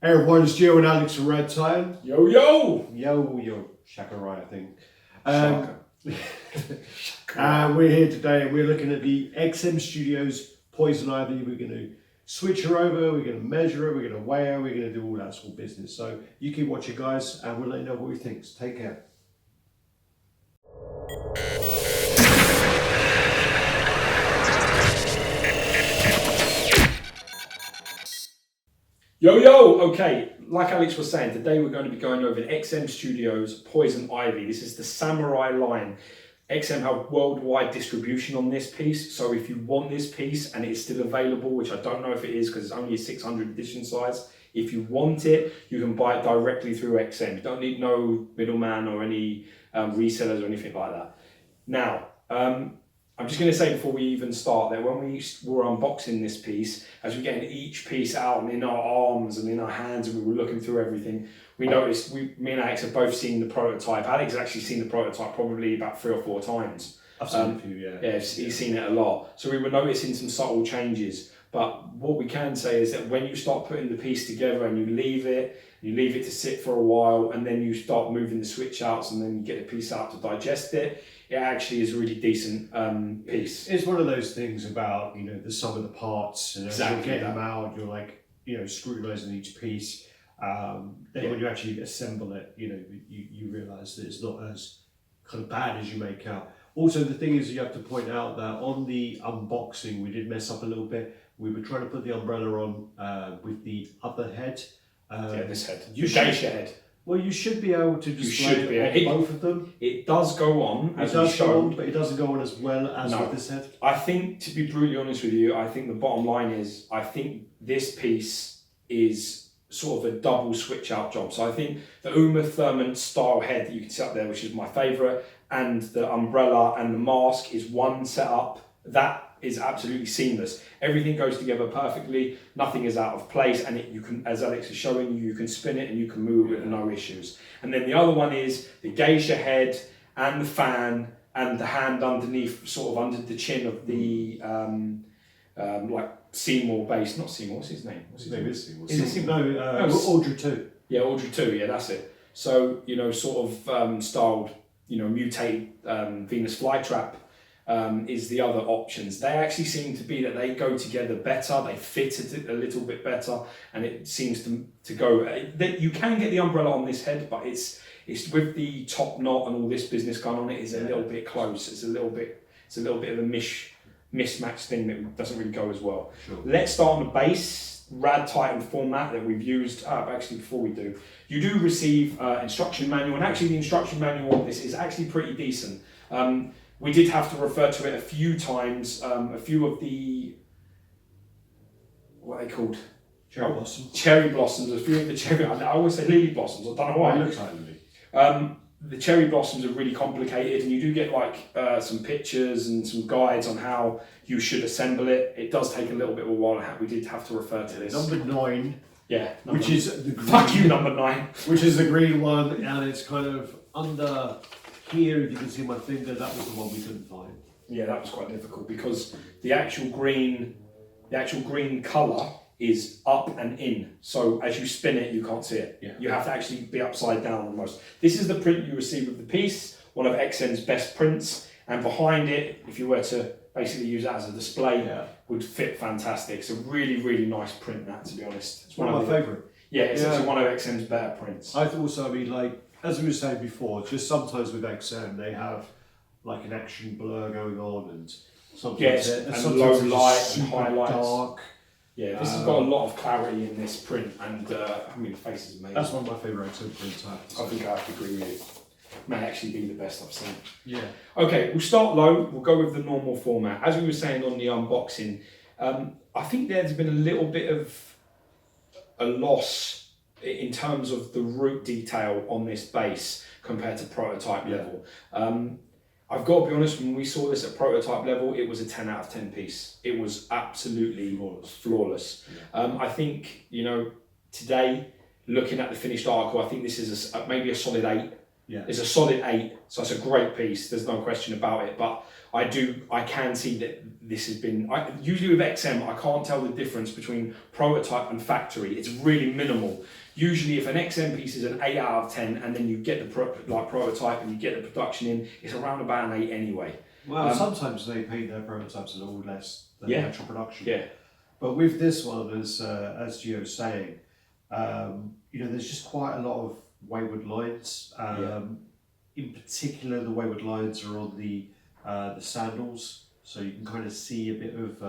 Hey everyone, it's Gio and Alex from RaddTitan. Yo, yo! Yo, Shaka right, I think. Shaka. We're here today and we're looking at the XM Studios Poison Ivy. We're going to switch her over, we're going to measure her, we're going to weigh her, we're going to do all that sort of business. So you keep watching, guys, and we'll let you know what we think. So take care. Yo, yo! Okay, like Alex was saying, today we're going to be going over the XM Studios Poison Ivy. This is the Samurai line. XM have worldwide distribution on this piece, so if you want this piece and it's still available, which I don't know if it is because it's only a 600 edition size, if you want it, you can buy it directly through XM. You don't need no middleman or any resellers or anything like that. Now, I'm just going to say before we even start that when we were unboxing this piece, as we're getting each piece out and in our arms and in our hands and we were looking through everything, we noticed, me and Alex have both seen the prototype. Alex has actually seen the prototype probably about 3 or 4 times. I've seen a few, yeah. Yeah, he's seen it a lot. So we were noticing some subtle changes. But what we can say is that when you start putting the piece together and you leave it to sit for a while, and then you start moving the switch outs and then you get the piece out to digest it, it actually is a really decent piece. It's one of those things about, the sum of the parts. And Exactly as you get that. them out, you're like, scrutinizing each piece. Then when you actually assemble it, you realize that it's not as kind of bad as you make out. Also, the thing is, you have to point out that on the unboxing, we did mess up a little bit. We were trying to put the umbrella on with the other head. This head. You the geisha head. Well, you should be able to display it on both of them. It does go on, as it does we showed. go on, but it doesn't go on as well as No. with this head. I think, to be brutally honest with you, I think the bottom line is, I think this piece is sort of a double switch out job. So I think the Uma Thurman style head that you can see up there, which is my favourite, and the umbrella and the mask is one setup. That is absolutely seamless. Everything goes together perfectly. Nothing is out of place, and you can, as Alex is showing you, can spin it and you can move it with no issues. And then the other one is the geisha head and the fan and the hand underneath, sort of under the chin of the like Seymour base. Not Seymour. What's his name? What's his name? Is Seymour? Is it Seymour? No, Audrey 2. Yeah, Audrey 2. Yeah, that's it. So sort of styled, mutated Venus flytrap. Is the other options. They actually seem to be that they go together better, they fit it a little bit better, and it seems to go. You can get the umbrella on this head, but it's with the top knot and all this business going on, it is a little bit close. It's a little bit of a mismatch thing that doesn't really go as well. Sure. Let's start on the base RaddTitan format that we've used. Actually, before we do, you do receive instruction manual, and actually the instruction manual on this is actually pretty decent. We did have to refer to it a few times. A few of the, what are they called? Cherry blossom. Cherry blossoms. A few of the cherry. I always say lily blossoms. I don't know why. It looks like lily. The cherry blossoms are really complicated, and you do get some pictures and some guides on how you should assemble it. It does take a little bit of a while. We did have to refer to this. Number 9. Yeah. Which is the green, fuck you, number 9. Which is the green one, and it's kind of under here. If you can see my finger, that was the one we couldn't find. Yeah, that was quite difficult because the actual green colour is up and in. So as you spin it, you can't see it. Yeah. You have to actually be upside down almost. This is the print you receive with the piece, one of XM's best prints, and behind it, if you were to basically use that as a display, would fit fantastic. It's a really, really nice print, that, to be honest. It's one of my favourite. Yeah, it's actually one of XM's better prints. I thought also, as we were saying before, just sometimes with XM, they have like an action blur going on, and sometimes and low light and highlights. Dark. Yeah, this has got a lot of clarity in this print, and the face is amazing. That's one of my favourite XM prints. I think I have to agree with you. May actually be the best I've seen. Yeah. Okay, we'll start low. We'll go with the normal format. As we were saying on the unboxing, I think there's been a little bit of a loss in terms of the root detail on this base compared to prototype level. I've got to be honest, when we saw this at prototype level, it was a 10 out of 10 piece. It was absolutely flawless. Yeah. I think, today, looking at the finished article, I think this is maybe a solid 8. Yeah. It's a solid 8, so it's a great piece. There's no question about it. But I can see that this has been. Usually with XM, I can't tell the difference between prototype and factory. It's really minimal. Usually, if an XM piece is an 8 out of 10, and then you get the prototype and you get the production in, it's around about an 8 anyway. Well, sometimes they paint their prototypes a little less than the actual production. Yeah. But with this one, as Gio's saying, there's just quite a lot of wayward lines. In particular, the wayward lines are on the sandals, so you can kind of see a bit of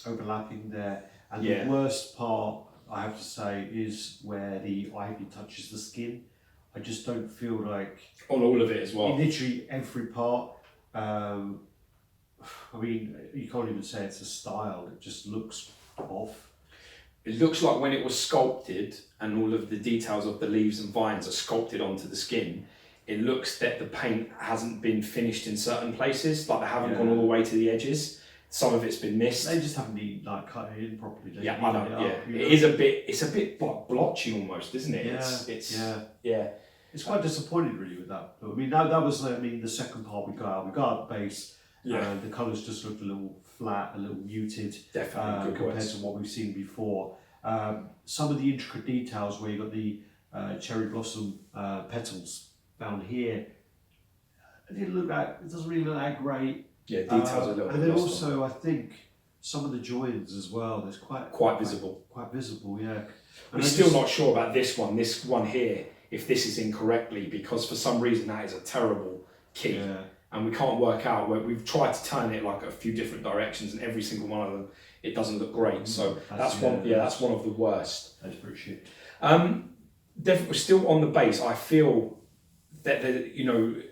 overlapping there. And the worst part, I have to say, is where the ivy touches the skin. I just don't feel like on all of it as well. In literally every part. I mean, you can't even say it's a style. It just looks off. It looks like when it was sculpted and all of the details of the leaves and vines are sculpted onto the skin, it looks that the paint hasn't been finished in certain places, like they haven't gone all the way to the edges. Some of it's been missed. They just haven't been like cut it in properly. I know. It's a bit blotchy almost, isn't it? It's quite disappointing really with that. I mean, that was the second part we got out. We got out the base. The colours just looked a little flat, a little muted, definitely compared to what we've seen before. Some of the intricate details where you got the cherry blossom petals down here, it doesn't really look that great. Yeah, details a little bit. And then also, I think some of the joins as well. There's quite visible. Quite visible, yeah. We're still not sure about this one. This one here, if this is incorrectly, because for some reason that is a terrible key. Yeah. And we can't work out where we've tried to turn it like a few different directions, and every single one of them, it doesn't look great. So that's one of the worst. That's pretty shit. Definitely still on the base. I feel that the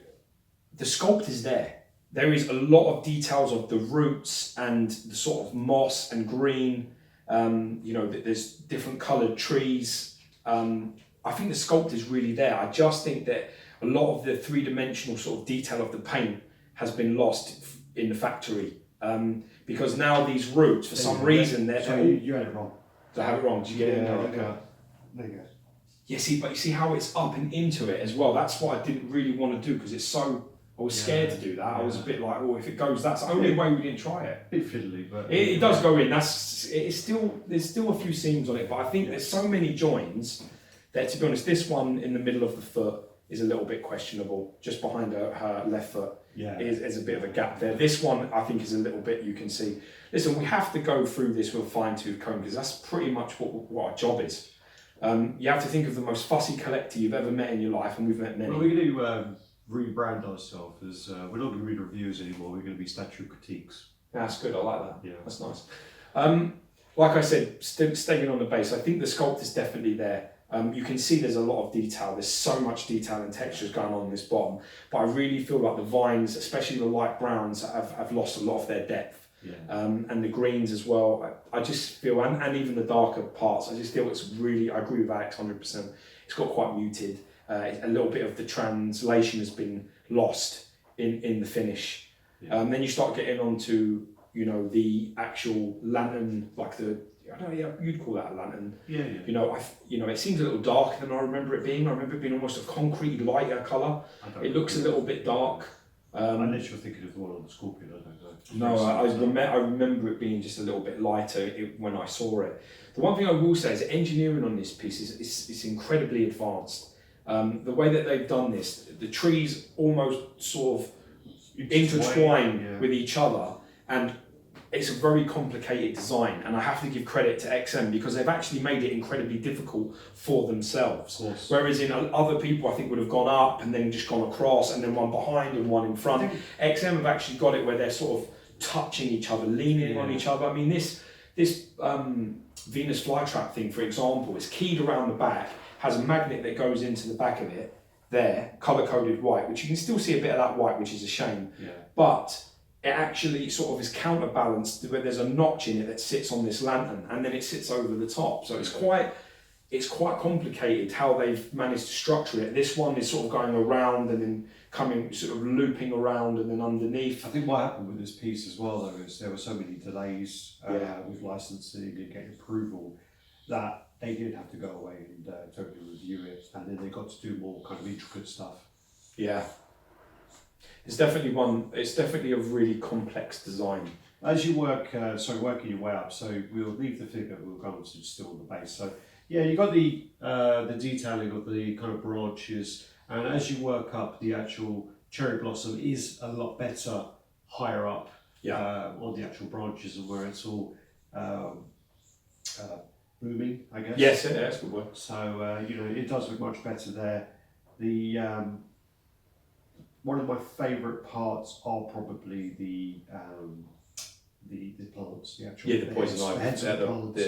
sculpt is there. There is a lot of details of the roots and the sort of moss and green. There's different coloured trees. I think the sculpt is really there. I just think that a lot of the three-dimensional sort of detail of the paint has been lost in the factory, because now these roots, for some reason, you had it wrong. Did I have it wrong? Did you get it in there? Okay. There you go. Yeah, but you see how it's up and into it as well. That's what I didn't really want to do, because it's so. I was scared to do that. I was a bit like, if it goes, that's the only way we didn't try it. A bit fiddly, but it does go in. There's still a few seams on it, but I think there's so many joins that, to be honest, this one in the middle of the foot is a little bit questionable. Just behind her left foot, is a bit of a gap there. This one, I think, is a little bit. You can see. Listen, we have to go through this with a fine-tooth comb, because that's pretty much what our job is. You have to think of the most fussy collector you've ever met in your life, and we've met many. Well, we're going to rebrand ourselves as we're not going to read reviews anymore. We're going to be statue critiques. That's good. I like that. Yeah, that's nice. Like I said, staying on the base, I think the sculpt is definitely there. You can see there's a lot of detail. There's so much detail and textures going on this bottom, but I really feel like the vines, especially the light browns, have lost a lot of their depth. Yeah. And the greens as well. I just feel, and even the darker parts, I just feel it's really. I agree with Alex 100%. It's got quite muted. A little bit of the translation has been lost in the finish. Yeah. Then you start getting onto the actual lantern, like I don't know, you'd call that a lantern. Yeah. It seems a little darker than I remember it being. I remember it being almost a concrete lighter colour. It looks a little bit dark. Unless you're thinking of the one on the Scorpion, I don't know. No, I remember it being just a little bit lighter when I saw it. The one thing I will say is that engineering on this piece is incredibly advanced. The way that they've done this, the trees almost sort of intertwine with each other, and it's a very complicated design, and I have to give credit to XM because they've actually made it incredibly difficult for themselves. Whereas in other people, I think would have gone up and then just gone across, and then one behind and one in front. XM have actually got it where they're sort of touching each other, leaning on each other. I mean, this Venus flytrap thing, for example, is keyed around the back, has a magnet that goes into the back of it there, colour-coded white, which you can still see a bit of that white, which is a shame. Yeah. But it actually sort of is counterbalanced where there's a notch in it that sits on this lantern, and then it sits over the top. So it's quite complicated how they've managed to structure it. This one is sort of going around and then coming, sort of looping around and then underneath. I think what happened with this piece as well, though, is there were so many delays with licensing and getting approval that they did have to go away and totally review it, and then they got to do more kind of intricate stuff. Yeah. It's definitely a really complex design. As you working your way up, so we'll leave the figure, we'll go on to still on the base. So yeah, you got the detailing of the kind of branches, and as you work up, the actual cherry blossom is a lot better higher up on the actual branches and where it's all blooming, I guess. Yes, yeah, that's a good word. So you know, it does look much better there. The one of my favourite parts are probably the plants, the actual the poison ivy, the heads of the plants.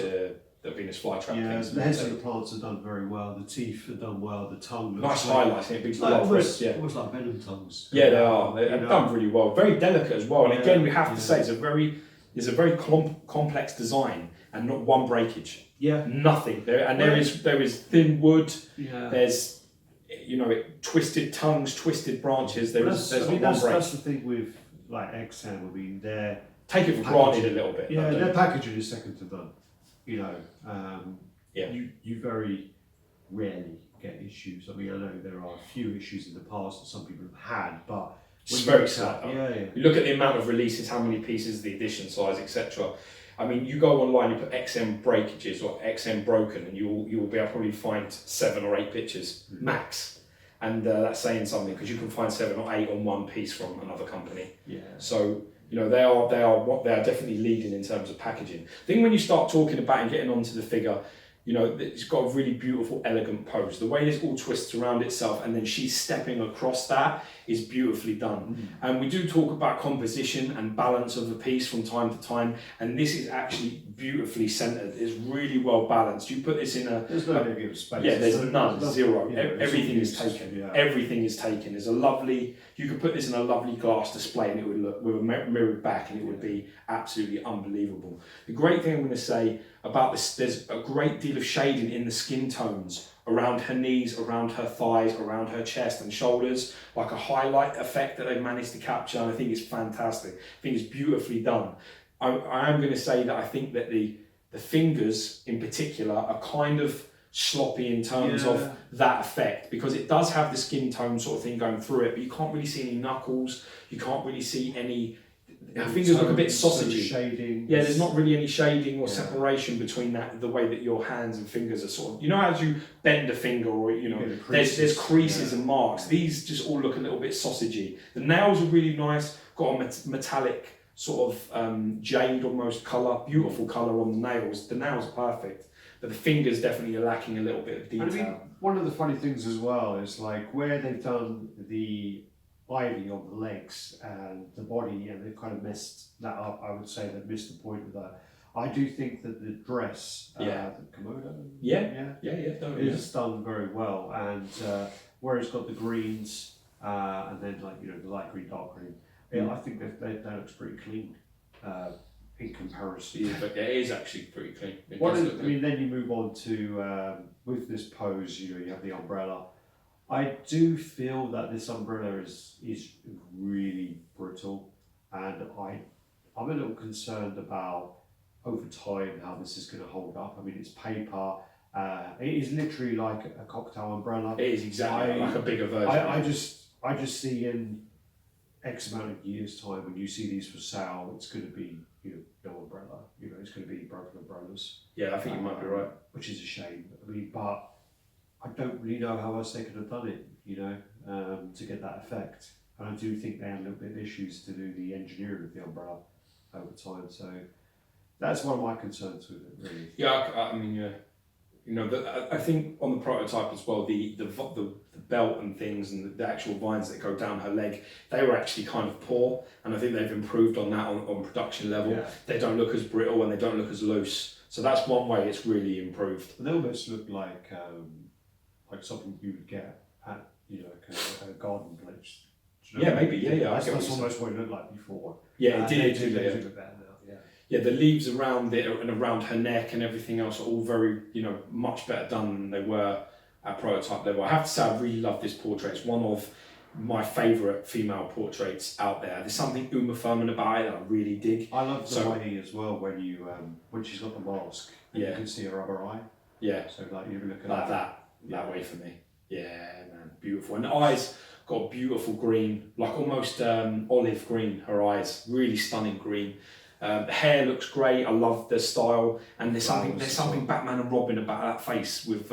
The Venus flytrap Yeah, things. the heads of the plants are done very well. The teeth are done well. The tongue looks Nice highlights, big it's blood almost, yeah. almost like venom tongues. Yeah, they are. They're done really well. Very delicate as well. And again, we have to say it's a very complex design and not one breakage. Yeah. Nothing. There is thin wood. Yeah. There's twisted tongues, twisted branches. There's not one break. That's the thing with like XM. I mean, they're take it for granted a little bit. Yeah, their packaging is second to none. You know, you very rarely get issues. I mean, I know there are a few issues in the past that some people have had, but it's very slight. Yeah. You look at the amount of releases, how many pieces, the edition size, etc. I mean, you go online, you put XM breakages or XM broken, and you will be able to probably find 7 or 8 pictures max. And that's saying something because you can find 7 or 8 on one piece from another company. Yeah. So you know they are definitely leading in terms of packaging. I think when you start talking about and getting onto the figure, you know, it's got a really beautiful, elegant pose. The way this all twists around itself and then she's stepping across that is beautifully done. And we do talk about composition and balance of the piece from time to time, and this is actually beautifully centered. It's really well balanced. You put this in there's no negative space. Yeah, there's none, zero. Yeah, everything is taken. Yeah. Everything is taken. There's a lovely. You could put this in a lovely glass display, and it would look with a mirrored back, and it would be absolutely unbelievable. The great thing I'm going to say about this, there's a great deal of shading in the skin tones around her knees, around her thighs, around her chest and shoulders, like a highlight effect that they've managed to capture, and I think it's fantastic. I think it's beautifully done. I am going to say that I think that the fingers in particular are kind of sloppy in terms of that effect, because it does have the skin tone sort of thing going through it, but you can't really see any knuckles, you can't really see any. Her fingers look a bit sausagey. Shading. Yeah, there's not really any shading or separation between the way that your hands and fingers are sort of, you know, as you bend a finger, or you know, there's creases and marks. These just all look a little bit sausagey. The nails are really nice, got a metallic sort of jade almost colour, beautiful colour on the nails. The nails are perfect, but the fingers definitely are lacking a little bit of detail. I mean, one of the funny things as well is like where they've done the ivy on the legs and the body, and they've kind of messed that up. I would say they've missed the point with that. I do think that the dress, the kimono, is done very well, and where it's got the greens and then like the light green, dark green. I think that looks pretty clean in comparison. Yeah, but it is actually pretty clean. Then you move on to with this pose. You have the umbrella. I do feel that this umbrella is really brittle, and I'm a little concerned about over time how this is going to hold up. I mean, it's paper. It is literally like a cocktail umbrella. It is exactly like a bigger version. I just see in X amount of years' time when you see these for sale, it's going to be no umbrella. It's going to be broken umbrellas. Yeah, I think you might be right. Which is a shame. I mean, but I don't really know how else they could have done it, to get that effect. And I do think they had a little bit of issues to do the engineering of the umbrella over time. So that's one of my concerns with it, really. Yeah, I mean, I think on the prototype as well, the belt and things and the actual vines that go down her leg, they were actually kind of poor, and I think they've improved on that on production level. Yeah. They don't look as brittle and they don't look as loose. So that's one way it's really improved. And they almost look like something you would get at a garden place. Maybe. Yeah. That's almost what it looked like before. Yeah, it did. They look better now. Yeah, the leaves around it and around her neck and everything else are all very, much better done than they were at prototype level. I have to say, I really love this portrait. It's one of my favourite female portraits out there. There's something Uma Thurman about it that I really dig. I love the way as well when she's got the mask and you can see her other eye. Yeah. So like you look at like that way for me. Yeah, man, beautiful. And the eyes got a beautiful green, like almost olive green, her eyes, really stunning green. The hair looks great, I love the style, and there's something Batman and Robin about that face with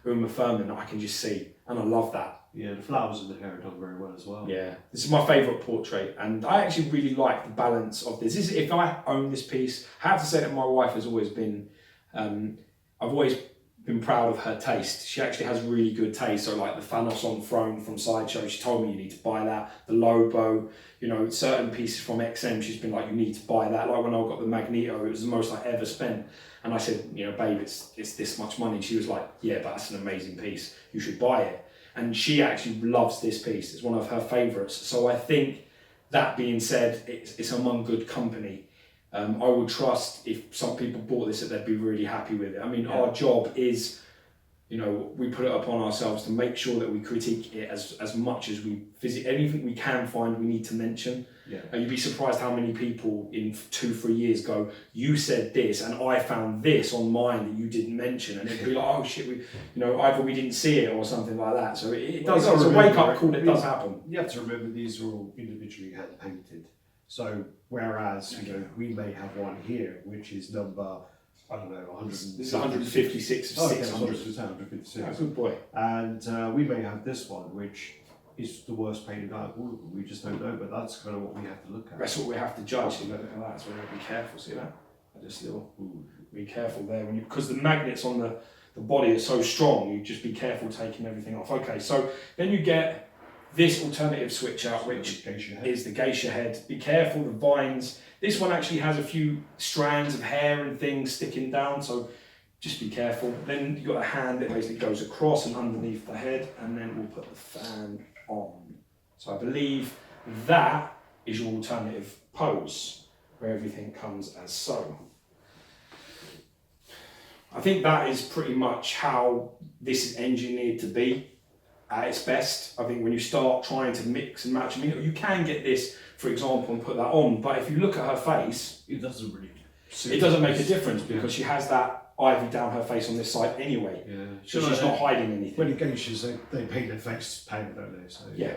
Uma Thurman that I can just see, and I love that. Yeah, the flowers in the hair are done very well as well. Yeah, this is my favourite portrait, and I actually really like the balance of this. If I own this piece, I have to say that my wife has always been, I've always been proud of her taste. She actually has really good taste. So like the Thanos on Throne from Sideshow, she told me you need to buy that. The Lobo, you know, certain pieces from XM, she's been like, you need to buy that. Like when I got the Magneto, it was the most I ever spent. And I said, you know, babe, it's this much money. She was like, yeah, but that's an amazing piece. You should buy it. And she actually loves this piece. It's one of her favourites. So I think, that being said, it's among good company. I would trust if some people bought this that they'd be really happy with it. I mean, our job is, you know, we put it upon ourselves to make sure that we critique it as much as we visit. Anything we can find, we need to mention. Yeah. You'd be surprised how many people in 2-3 years go, you said this and I found this on mine that you didn't mention, and it'd be like, oh shit, you know, either we didn't see it or something like that. So it does. It's a wake up call. It does happen. You have to remember these are all individually hand painted. So whereas you know we may have one here which is number, I don't know, 100. This is 156 of 600. 156. Yeah, good boy. And we may have this one which is the worst painted out of all of them. We just don't know, but that's kind of what we have to look at. That's what we have to judge. Look at that. So we have to be careful. See that? Just little. Be careful there because the magnets on the body are so strong. You just be careful taking everything off. Okay, so then you get this alternative switch out, which is the geisha head. Be careful, the vines. This one actually has a few strands of hair and things sticking down, so just be careful. Then you've got a hand that basically goes across and underneath the head, and then we'll put the fan on. So I believe that is your alternative pose, where everything comes as so. I think that is pretty much how this is engineered to be at its best. I think when you start trying to mix and match, I mean, you can get this, for example, and put that on, but if you look at her face, it doesn't make a difference because she has that ivy down her face on this side anyway. Yeah, so she's not hiding anything. When it geishas, they paint their face pale, don't they? So yeah,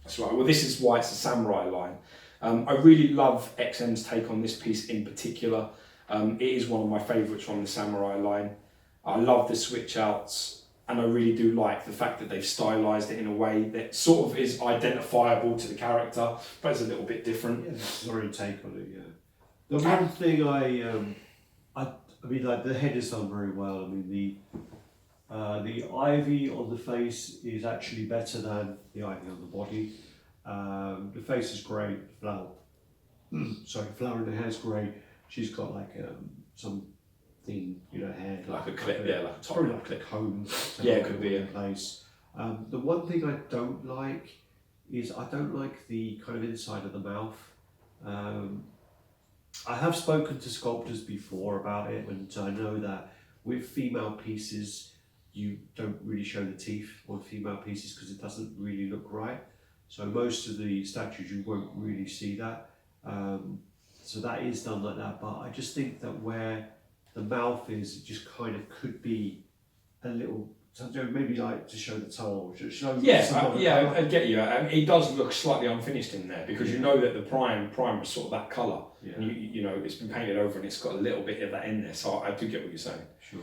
that's right. Well, this is why it's a samurai line. I really love XM's take on this piece in particular. It is one of my favourites from the samurai line. I love the switch outs. And I really do like the fact that they've stylised it in a way that sort of is identifiable to the character, but it's a little bit different. Yeah, it's an already take on it, yeah. The one thing I mean, like the head is done very well. I mean, the ivy on the face is actually better than the ivy on the body. The face is great. Flower in the hair is great. She's got like some thin, you know, hair like a clip, like a top probably like a comb. Yeah, it could be in place. The one thing I don't like is I don't like the kind of inside of the mouth. I have spoken to sculptors before about it, and I know that with female pieces, you don't really show the teeth on female pieces because it doesn't really look right. So most of the statues you won't really see that. So that is done like that, but I just think that where the mouth is, it just kind of could be a little, maybe like to show the tongue, or show I get you. It does look slightly unfinished in there because you know that the prime is sort of that colour, and you know it's been painted over and it's got a little bit of that in there. So I do get what you're saying. Sure.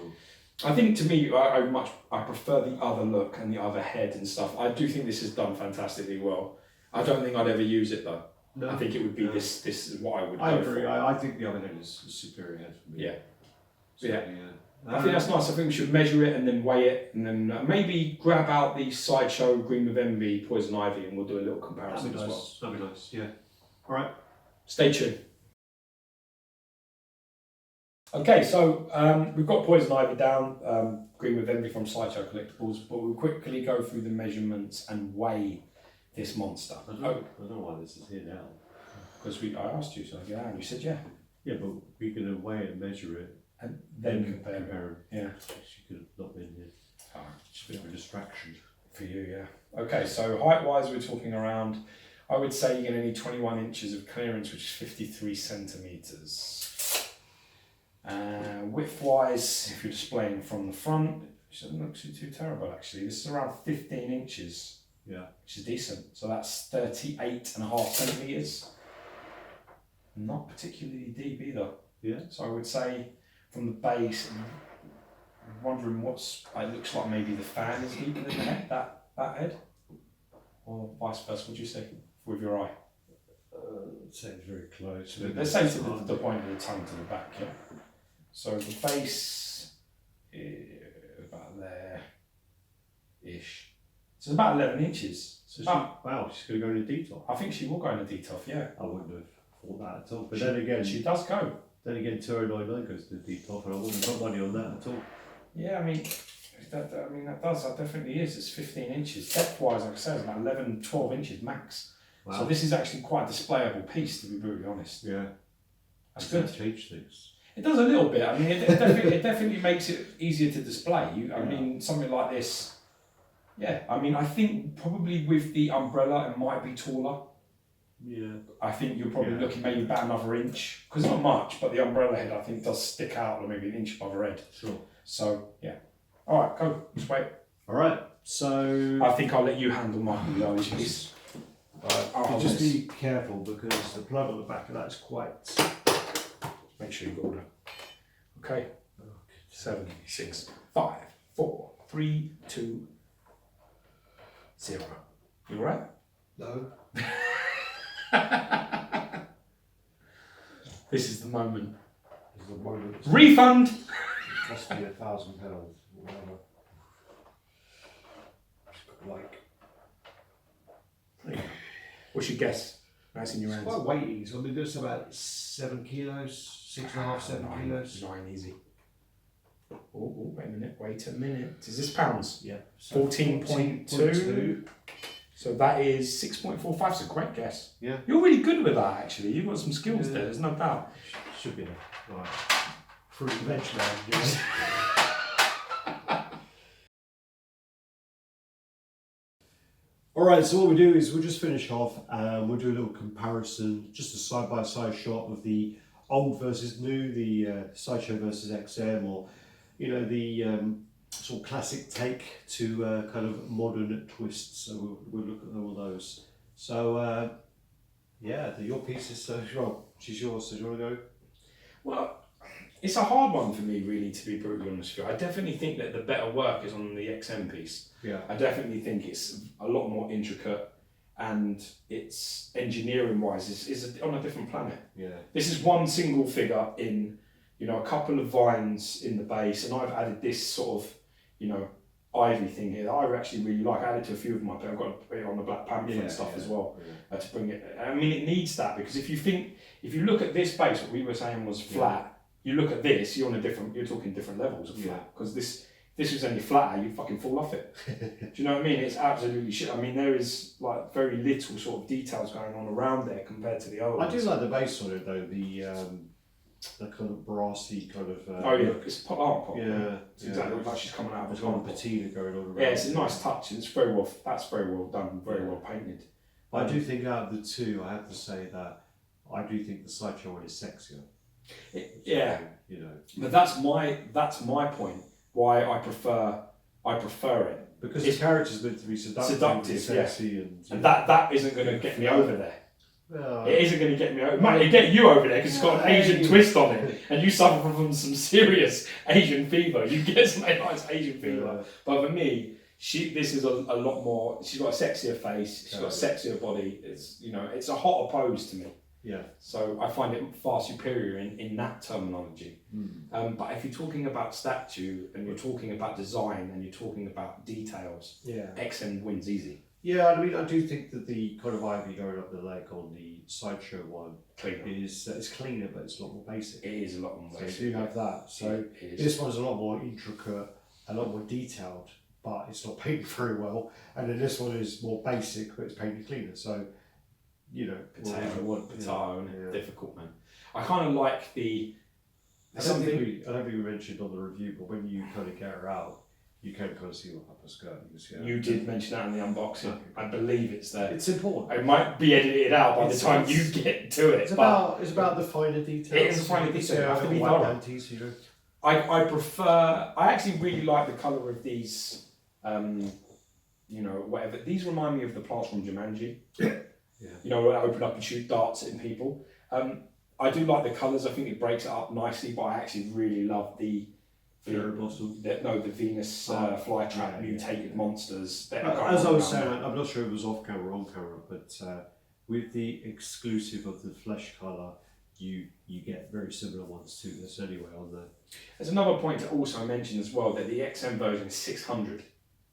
I think to me, I prefer the other look and the other head and stuff. I do think this is done fantastically well. I don't think I'd ever use it though. No, I think it would be this. This is what I would. I agree. I think the other head is a superior head for me. Yeah. So, yeah. I think that's nice. I think we should measure it and then weigh it, and then maybe grab out the Sideshow Green with Envy Poison Ivy, and we'll do a little comparison as well. That'd be nice. Yeah. All right. Stay tuned. Okay, so we've got Poison Ivy down, Green with Envy from Sideshow Collectibles, but we'll quickly go through the measurements and weigh this monster. I don't know why this is here now. Because I asked you, so yeah, and you said yeah. Yeah, but we can weigh it and measure it. And then compare. Yeah. She could have not been here. Oh, it's a bit of a distraction. For you, yeah. Okay, so height-wise, we're talking around, I would say you're going to need 21 inches of clearance, which is 53 centimetres. Width-wise, if you're displaying from the front, which doesn't look too terrible actually. This is around 15 inches. Yeah. Which is decent. So that's 38.5 centimetres. Not particularly deep either. Yeah. So I would say from the base, I'm wondering it looks like maybe the fan is deeper than the head, that head. Or vice versa, what do you say with your eye? Sounds very close. Let's say to the point of the tongue to the back, yeah? So the base is about there-ish. So it's about 11 inches. So wow, she's going to go into detail. I think she will go into detail, yeah. I wouldn't have thought that at all. But then again, she does go. Then again, 2099 goes to detail, and I wouldn't have put money on that at all. Yeah, I mean, that definitely is. It's 15 inches. Depth-wise, like I said, it's about 11, 12 inches max. Wow. So this is actually quite a displayable piece, to be brutally honest. Yeah. That's good. Change things. It does a little bit. I mean, it definitely makes it easier to display. I mean, something like this. Yeah, I mean, I think probably with the umbrella it might be taller. Yeah. I think you're probably looking maybe about another inch, because not much, but the umbrella head I think does stick out, or maybe an inch above her head. Sure. So yeah. All right, go. Just wait. All right. So I think I'll let you handle my large piece. Just be careful because the plug on the back of that is quite. Make sure you've got order. Okay. 7, 6, 5, 4, 3, 2, 0. You alright? No. This is the moment. This is the moment. Refund! Cost me £1,000 or whatever. What's your guess? Nice in your hands. It's quite weighty. So I mean, there's about 7 kilos, 6.5, 7 kilos. 9 easy. Oh, wait a minute. Wait a minute. Is this pounds? Yeah. So 14.2. So that is 6.45. It's a great guess. Yeah. You're really good with that, actually. You've got some skills there. There's no doubt. Should be there. Right. Fruit and veg now. Alright, so what we do is we'll just finish off and we'll do a little comparison, just a side-by-side shot of the old versus new, the Sideshow versus XM, or the sort of classic take to kind of modern twists. So we'll look at all those. So yeah, your pieces. So well, she's yours. So do you want to go? Well, it's a hard one for me, really, to be brutally honest with you. I definitely think that the better work is on the XM piece. Yeah. I definitely think it's a lot more intricate, and it's engineering-wise is on a different planet. Yeah. This is one single figure in, a couple of vines in the base, and I've added this sort of, ivy thing here that I actually really like. I added to a few of my, but I've got to put it on the Black Panther and stuff as well to bring it. I mean, it needs that, because if you look at this base, what we were saying was flat. You look at this, you're talking different levels of flat, because this was only flatter, you'd fucking fall off it. Do you know what I mean? It's absolutely shit. I mean, there is like very little sort of details going on around there compared to the other ones. I do like the base on it though, the kind of brassy kind of. It's art pop. Yeah, it's exactly like she's coming out of a kind of patina going on around. Yeah, it's a nice touch. It's that's very well done, very well painted. I do think out of the two, I have to say that I do think the Sideshow one is sexier. But that's my point. Why I prefer it, because the character's meant to be seductive, sexy, and that isn't going to get me over there. No. It isn't going to get me over. It might get you over there because it's got an Asian twist on it, and you suffer from some serious Asian fever. You get some nice Asian fever, but for me, this is a lot more. She's got a sexier face. She's got a sexier body. It's a hotter pose to me. Yeah. So I find it far superior in that terminology. But if you're talking about statue and you're talking about design and you're talking about details, XM wins easy. Yeah, I mean, I do think that the kind of ivy going up the leg on the Sideshow one is it's cleaner, but it's a lot more basic. It is a lot more basic. So you do have that. So this one's a lot more intricate, a lot more detailed, but it's not painted very well. And then this one is more basic, but it's painted cleaner. So potato, difficult, man. I kind of like the. I don't think we mentioned on the review, but when you kind of get her out, you can kind of see what upper skirt. You did mention that in the unboxing. Okay. I believe it's there. It's important. It might be edited out by the time you get to it. It's about the finer details. It is the finer details. You have to be thorough. I prefer. I actually really like the colour of these. You know, whatever. These remind me of the plants from Jumanji. Yeah. You know, where I open up and shoot darts at people. I do like the colours. I think it breaks it up nicely. But I actually really love the Venus flytrap mutated monsters. That As I was saying, I'm not sure if it was off camera or on camera, but with the exclusive of the flesh colour, you get very similar ones to this anyway on there. There's another point to also mention as well, that the XM version is 600.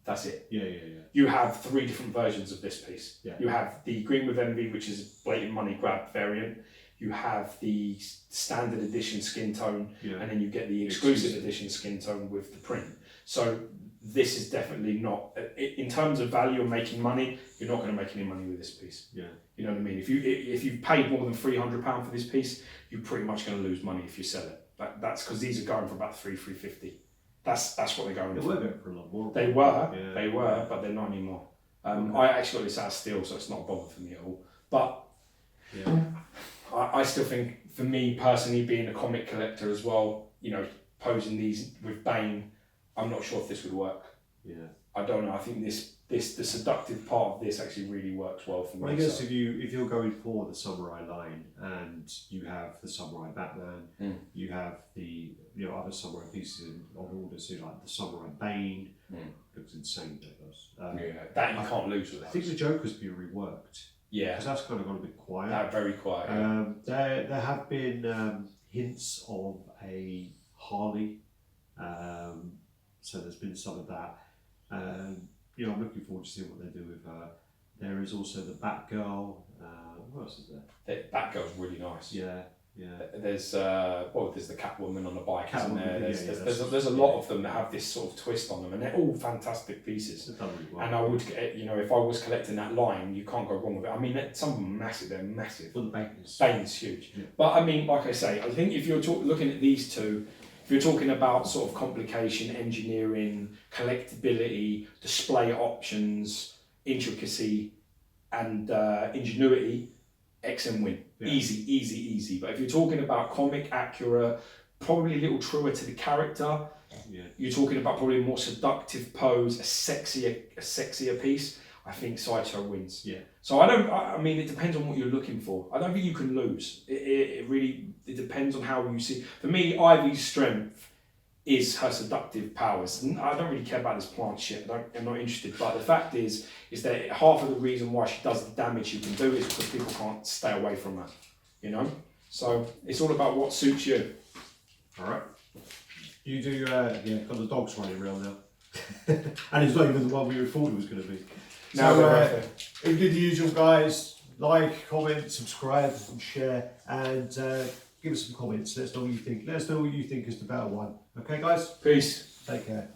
That's it. Yeah. You have 3 different versions of this piece. Yeah. You have the Green with Envy, which is a blatant money grab variant. You have the standard edition skin tone, and then you get the exclusive edition skin tone with the print. So this is definitely not, in terms of value and making money, you're not going to make any money with this piece. Yeah. You know what I mean? If you've paid more than £300 for this piece, you're pretty much going to lose money if you sell it. That's because these are going for about £350. That's what they're going for. They were going for a lot more. They were, but they're not anymore. I actually got this out of steel, so it's not a bother for me at all. But I still think, for me personally, being a comic collector as well, you know, posing these with Bane, I'm not sure if this would work. Yeah. I don't know. I think the seductive part of this actually really works well for me. Well, I guess if you're going for the samurai line and you have the samurai Batman, you have the other samurai pieces on order, so like the samurai Bane, looks insane. That does. That you can't lose with those. I think the Joker's been reworked. Yeah, because that's kind of gone a bit quiet. That very quiet. There have been hints of a Harley, so there's been some of that. I'm looking forward to seeing what they do with her. There is also the Batgirl. What else is there? The Batgirl's really nice. Yeah. There's the Catwoman on the bike, isn't there? There's a lot of them that have this sort of twist on them, and they're all fantastic pieces. They've done really well. And I would get, if I was collecting that line, you can't go wrong with it. I mean, some of them are massive. They're massive. Well, the Bane's huge. Yeah. But I mean, like I say, I think if you're looking at these two, if you're talking about sort of complication, engineering, collectability, display options, intricacy, and ingenuity, XM win. Yeah. Easy. But if you're talking about comic accurate, probably a little truer to the character, you're talking about probably a more seductive pose, a sexier piece, I think Sideshow wins. Yeah. So I mean, it depends on what you're looking for. I don't think you can lose. It really depends on how you see. For me, Ivy's strength is her seductive powers. I don't really care about this plant shit. I'm not interested. But the fact is that half of the reason why she does the damage she can do is because people can't stay away from her. So it's all about what suits you. All right. You do. Got the dogs running around now, and it's not even the one we thought it was going to be. So, if you do the usual, guys, like, comment, subscribe, and share, and give us some comments. Let us know what you think. Let us know what you think is the better one. Okay, guys? Peace. Take care.